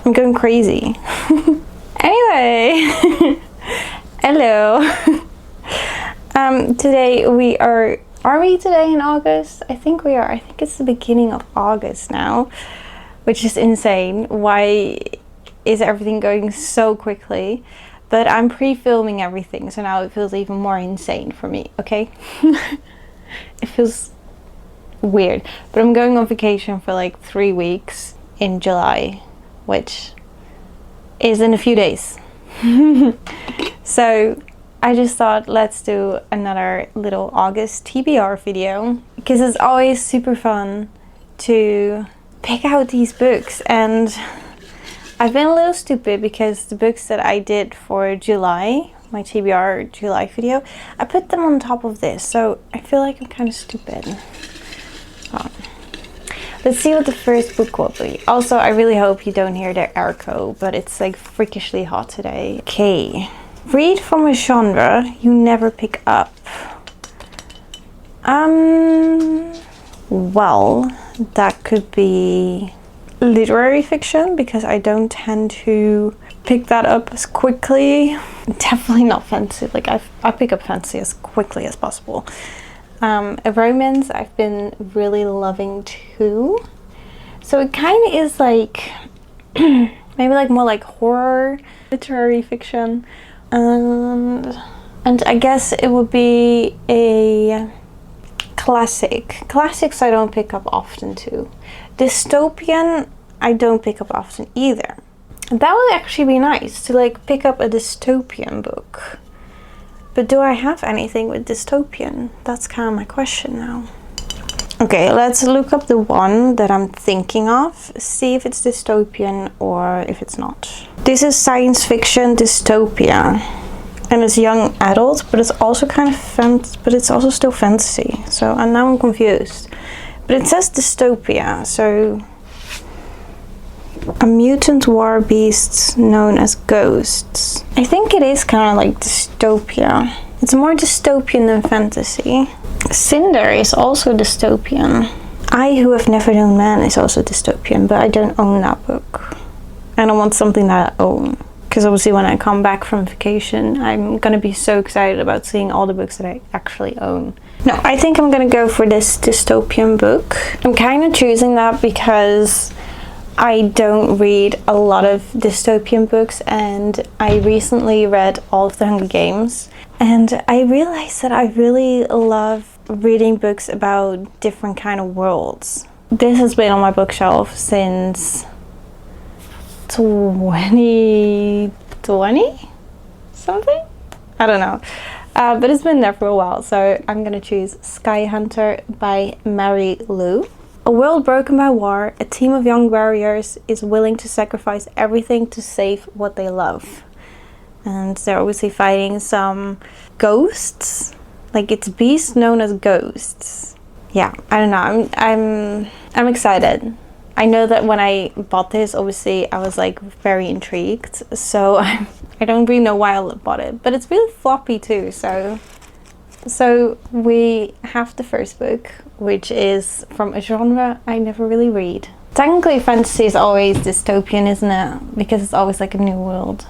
I'm going crazy. Anyway, hello. Today we are we today in August? I think we are. I think it's the beginning of August now, which is insane. Why is everything going so quickly? But I'm pre-filming everything, so now it feels even more insane for me, okay? It feels weird. But I'm going on vacation for like 3 weeks in July, which is in a few days. So I just thought, let's do another little August TBR video, because it's always super fun to pick out these books. And I've been a little stupid because the books that I did for July, my TBR July video, I put them on top of this, so I feel like I'm kind of stupid. Let's see what the first book will be. Also, I really hope you don't hear the airco, but it's like freakishly hot today. Okay. Read from a genre you never pick up. Well, that could be literary fiction, because I don't tend to pick that up as quickly. Definitely not fantasy. Like I pick up fantasy as quickly as possible. A romance I've been really loving too. So it kind of is like maybe like more like horror, literary fiction. And I guess it would be a classic. Classics I don't pick up often too. Dystopian I don't pick up often either. That would actually be nice to like pick up a dystopian book. But do I have anything with dystopian? That's kind of my question now. Okay, let's look up the one that I'm thinking of. See if it's dystopian or if it's not. This is science fiction dystopia. And it's young adult, but it's also kind of but it's also still fantasy. So and now I'm confused. But it says dystopia, so a mutant war beast known as ghosts. I think it is kind of like dystopia. It's more dystopian than fantasy. Cinder is also dystopian. I Who Have Never Known Man is also dystopian, but I don't own that book. And I want something that I own. Because obviously when I come back from vacation, I'm gonna be so excited about seeing all the books that I actually own. No, I think I'm gonna go for this dystopian book. I'm kind of choosing that because I don't read a lot of dystopian books, and I recently read all of the Hunger Games, and I realized that I really love reading books about different kind of worlds. This has been on my bookshelf since 2020 something? I don't know. But it's been there for a while, so I'm gonna choose Sky Hunter by Mary Lou. A world broken by war, a team of young warriors is willing to sacrifice everything to save what they love. And they're obviously fighting some ghosts. Like, it's beasts known as ghosts. Yeah, I don't know. I'm excited. I know that when I bought this, obviously I was like very intrigued. So I don't really know why I bought it, but it's really floppy too. So we have the first book, which is from a genre I never really read. Technically fantasy is always dystopian, isn't it? Because it's always like a new world.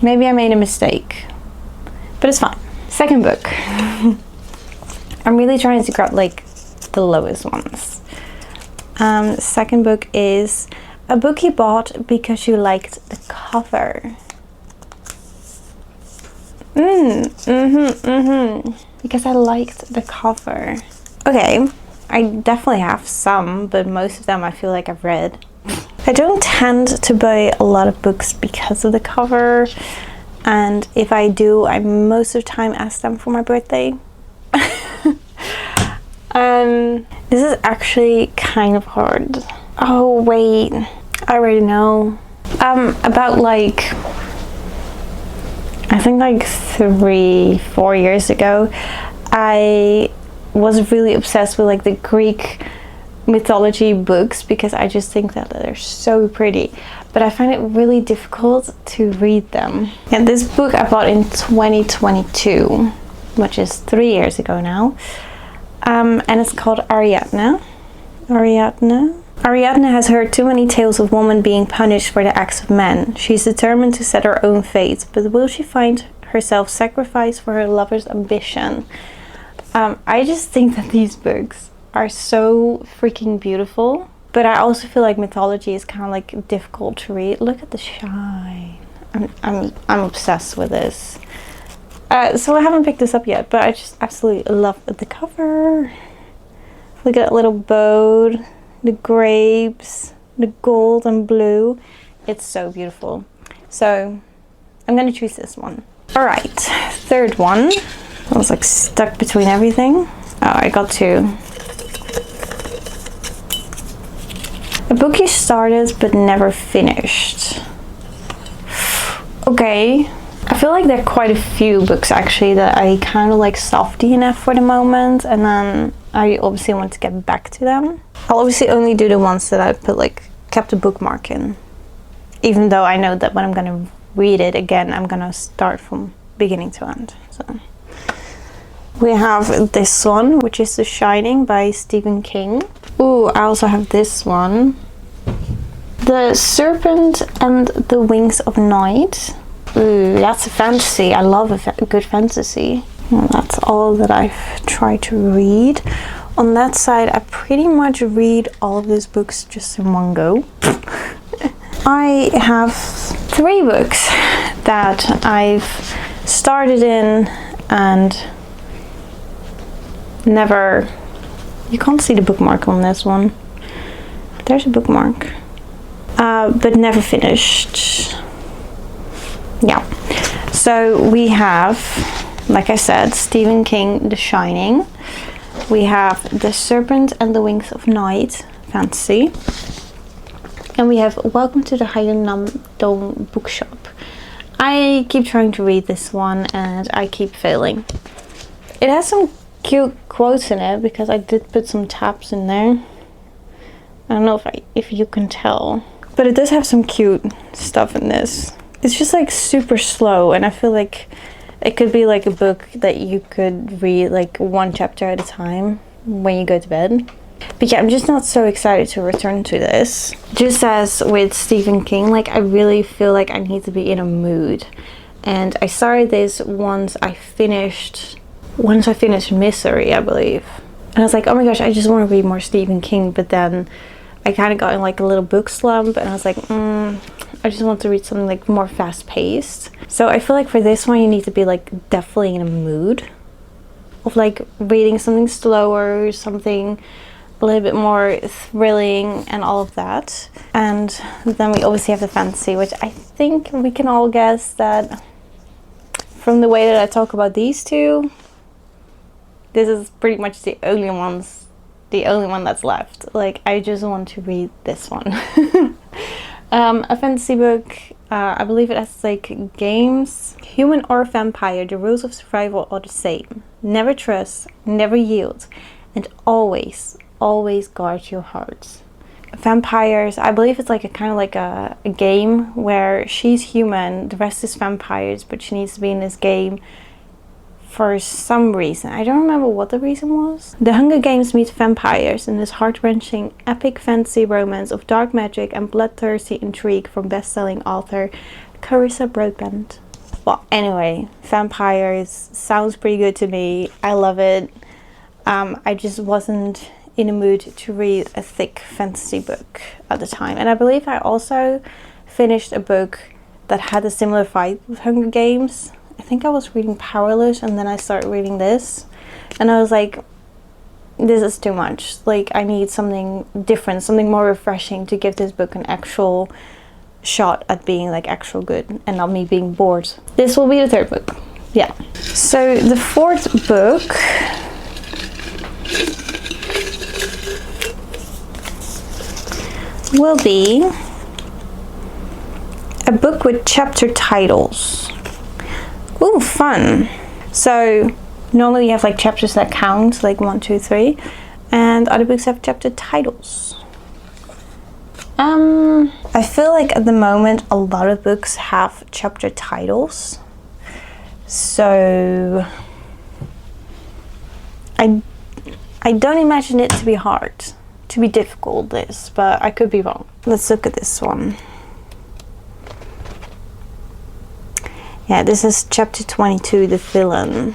Maybe I made a mistake, but it's fine. Second book. I'm really trying to grab like the lowest ones. Second book is a book you bought because you liked the cover. Because I liked the cover. Okay, I definitely have some, but most of them I feel like I've read. I don't tend to buy a lot of books because of the cover, and if I do, I most of the time ask them for my birthday. This is actually kind of hard. Oh wait, I already know. About like, I think like 3-4 years ago, I was really obsessed with like the Greek mythology books, because I just think that they're so pretty, but I find it really difficult to read them. And this book I bought in 2022, which is 3 years ago now, and it's called Ariadne. Ariadne has heard too many tales of women being punished for the acts of men. She's determined to set her own fate, but will she find herself sacrificed for her lover's ambition? I just think that these books are so freaking beautiful, but I also feel like mythology is kind of like difficult to read. Look at the shine. I'm obsessed with this. So I haven't picked this up yet, but I just absolutely love the cover. Look at that little boat, the grapes, the gold and blue. It's so beautiful. So I'm gonna choose this one. All right, third one. I was like stuck between everything. Oh, I got two. A book you started but never finished. Okay, I feel like there are quite a few books actually that I kind of like soft DNF for the moment, and then I obviously want to get back to them. I'll obviously only do the ones that I put like kept a bookmark in, even though I know that when I'm gonna read it again, I'm gonna start from beginning to end. So we have this one, which is The Shining by Stephen King. Ooh, I also have this one, The Serpent and the Wings of Night. Ooh, that's a fantasy. I love a good fantasy. Well, that's all that I've tried to read. On that side, I pretty much read all of these books just in one go. I have 3 books that I've started in and never... You can't see the bookmark on this one. There's a bookmark. But never finished. Yeah. So we have, like I said, Stephen King, The Shining. We have The Serpent and the Wings of Night, fantasy. And we have Welcome to the Hayam Dong Bookshop. I keep trying to read this one and I keep failing. It has some cute quotes in it because I did put some tabs in there. I don't know if you can tell, but it does have some cute stuff in this. It's just like super slow, and I feel like it could be like a book that you could read like one chapter at a time when you go to bed. But yeah, I'm just not so excited to return to this. Just as with Stephen King, like I really feel like I need to be in a mood. And I started this once I finished Misery, I believe. And I was like, oh my gosh, I just want to read more Stephen King. But then I kind of got in like a little book slump, and I was like, I just want to read something like more fast paced. So I feel like for this one, you need to be like definitely in a mood of like reading something slower, something a little bit more thrilling and all of that. And then we obviously have the fantasy, which I think we can all guess that from the way that I talk about these two, this is pretty much the only one that's left. Like, I just want to read this one. A fantasy book, I believe it has like games. Human or vampire, the rules of survival are the same. Never trust, never yield, and always guard your hearts. Vampires, I believe it's like a kind of like a game where she's human, the rest is vampires, but she needs to be in this game for some reason. I don't remember what the reason was. The Hunger Games meet vampires in this heart-wrenching epic fantasy romance of dark magic and bloodthirsty intrigue from best-selling author Carissa Broadbent. Well, anyway, vampires sounds pretty good to me. I love it. I just wasn't in a mood to read a thick fantasy book at the time. And I believe I also finished a book that had a similar vibe with Hunger Games. I think I was reading Powerless, and then I started reading this, and I was like, this is too much. Like, I need something different, something more refreshing to give this book an actual shot at being like actual good and not me being bored. This will be the third book. Yeah. So the fourth book will be a book with chapter titles. Ooh, fun. So normally you have like chapters that count, like 1, 2, 3, and other books have chapter titles. I feel like at the moment a lot of books have chapter titles, so I don't imagine it to be hard to be difficult, this, but I could be wrong. Let's look at this one. Yeah, this is chapter 22, The Villain.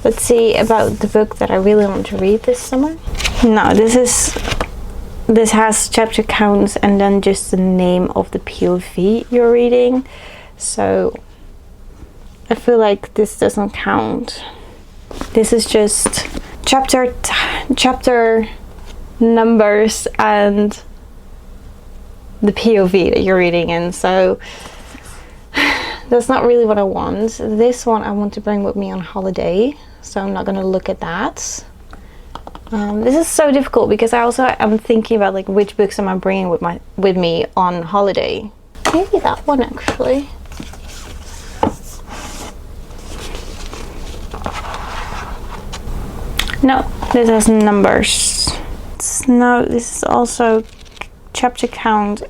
Let's see about the book that I really want to read this summer. No, this has chapter counts and then just the name of the POV you're reading. So I feel like this doesn't count. This is just chapter numbers and the POV that you're reading in. So that's not really what I want. This one I want to bring with me on holiday, so I'm not going to look at that. This is so difficult because I'm thinking about like which books am I bringing with me on holiday. Maybe that one actually. No, this has numbers. No, this is also chapter count.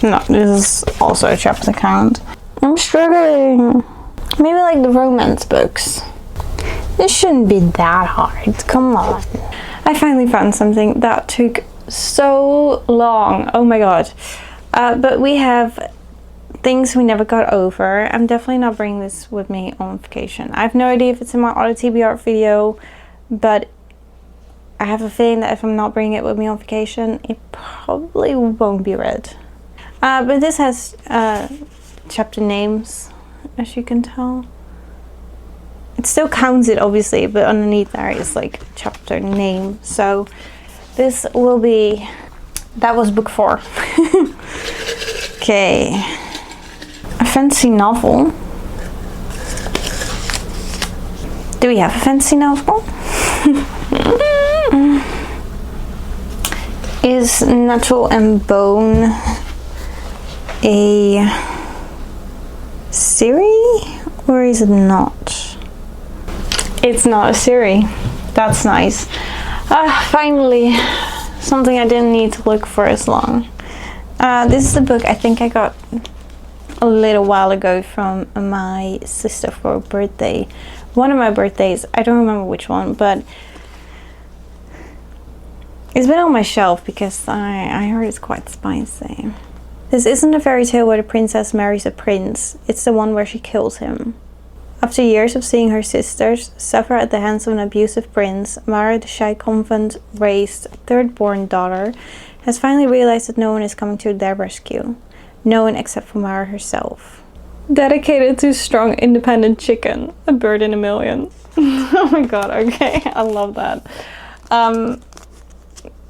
No, this is also a chapter count. I'm struggling. Maybe like the romance books. This shouldn't be that hard. Come on. I finally found something that took so long. Oh my god. But we have things we never got over. I'm definitely not bringing this with me on vacation. I have no idea if it's in my other TBR video, but I have a feeling that if I'm not bringing it with me on vacation, it probably won't be read. But this has chapter names, as you can tell. It still counts it obviously, but underneath there is like chapter name. So this will be, that was book 4. Okay, a fancy novel. Do we have a fancy novel? Is Nettle and Bone a series or is it not? It's not a series. That's nice. Finally, something I didn't need to look for as long. This is a book I think I got a little while ago from my sister for a birthday. One of my birthdays, I don't remember which one, but it's been on my shelf because I heard it's quite spicy. This isn't a fairy tale where the princess marries a prince. It's the one where she kills him. After years of seeing her sisters suffer at the hands of an abusive prince, Mara, the shy convent-raised third-born daughter, has finally realized that no one is coming to their rescue. No one except for Mara herself. Dedicated to strong, independent chicken. A bird in a million. Oh my god, okay. I love that.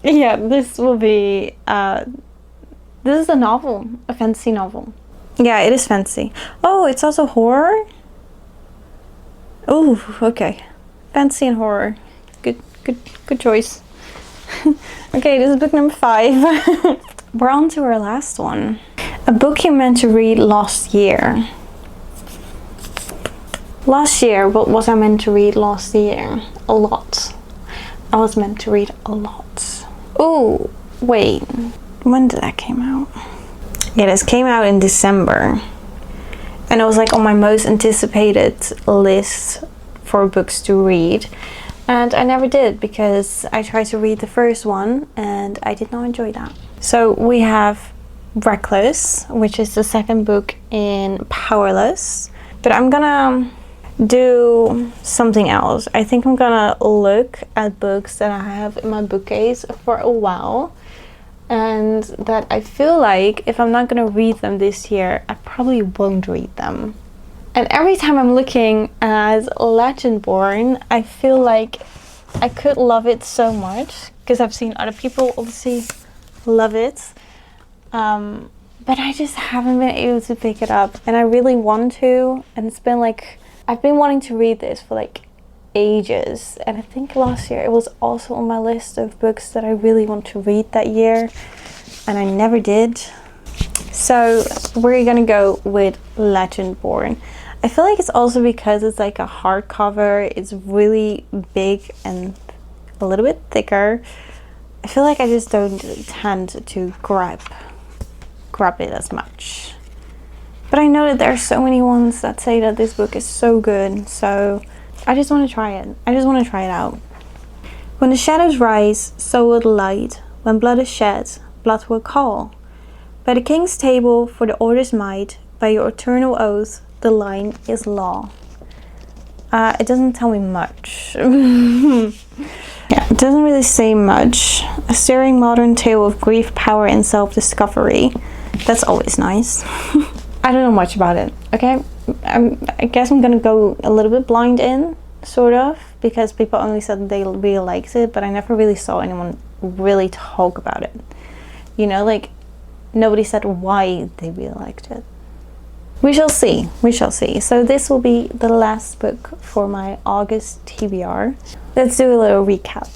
Yeah, this will be... this is a novel. A fantasy novel. Yeah, it is fancy. Oh, it's also horror? Oh, okay. Fantasy and horror. Good choice. Okay, this is book number 5. We're on to our last one. A book you meant to read last year. Last year, what was I meant to read last year? A lot. I was meant to read a lot. Oh, wait. When did that came out? Yeah, this came out in December. And it was like on my most anticipated list for books to read. And I never did because I tried to read the first one and I did not enjoy that. So we have Reckless, which is the second book in Powerless. But I'm gonna do something else. I think I'm gonna look at books that I have in my bookcase for a while. And that I feel like if I'm not gonna read them this year, I probably won't read them. And every time I'm looking at Legendborn, I feel like I could love it so much because I've seen other people obviously love it. But I just haven't been able to pick it up and I really want to. And it's been like, I've been wanting to read this for like ages, and I think last year it was also on my list of books that I really want to read that year and I never did. So we're gonna go with Legendborn. I feel like it's also because it's like a hardcover, it's really big and a little bit thicker. I feel like I just don't tend to grab it as much. But I know that there are so many ones that say that this book is so good, so I just want to try it. I just want to try it out. When the shadows rise, so will the light. When blood is shed, blood will call. By the king's table, for the order's might, by your eternal oath, the line is law. It doesn't tell me much. Yeah, it doesn't really say much. A stirring modern tale of grief, power, and self-discovery. That's always nice. I don't know much about it, okay? I guess I'm gonna go a little bit blind in, sort of, because people only said they really liked it, but I never really saw anyone really talk about it. You know, like, nobody said why they really liked it. We shall see, we shall see. So this will be the last book for my August TBR. Let's do a little recap.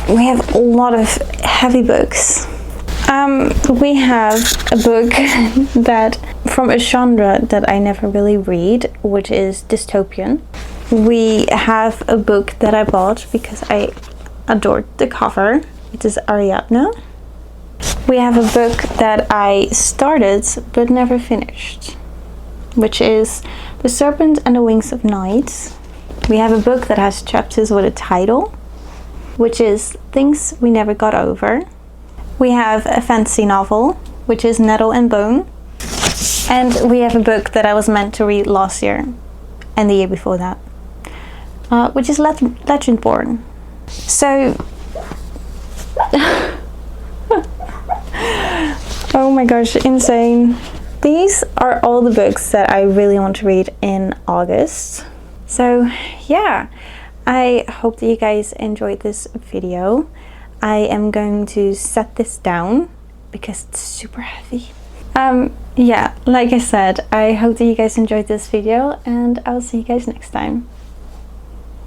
We have a lot of heavy books. We have a book that from a genre that I never really read, which is dystopian. We have a book that I bought because I adored the cover, which is Ariadne. We have a book that I started but never finished, which is The Serpent and the Wings of Night. We have a book that has chapters with a title, which is Things We Never Got Over. We have a fantasy novel, which is Nettle and Bone. And we have a book that I was meant to read last year and the year before that, which is Legendborn. So, oh my gosh, insane. These are all the books that I really want to read in August. So yeah, I hope that you guys enjoyed this video. I am going to set this down because it's super heavy. Yeah, like I said, I hope that you guys enjoyed this video, and I'll see you guys next time.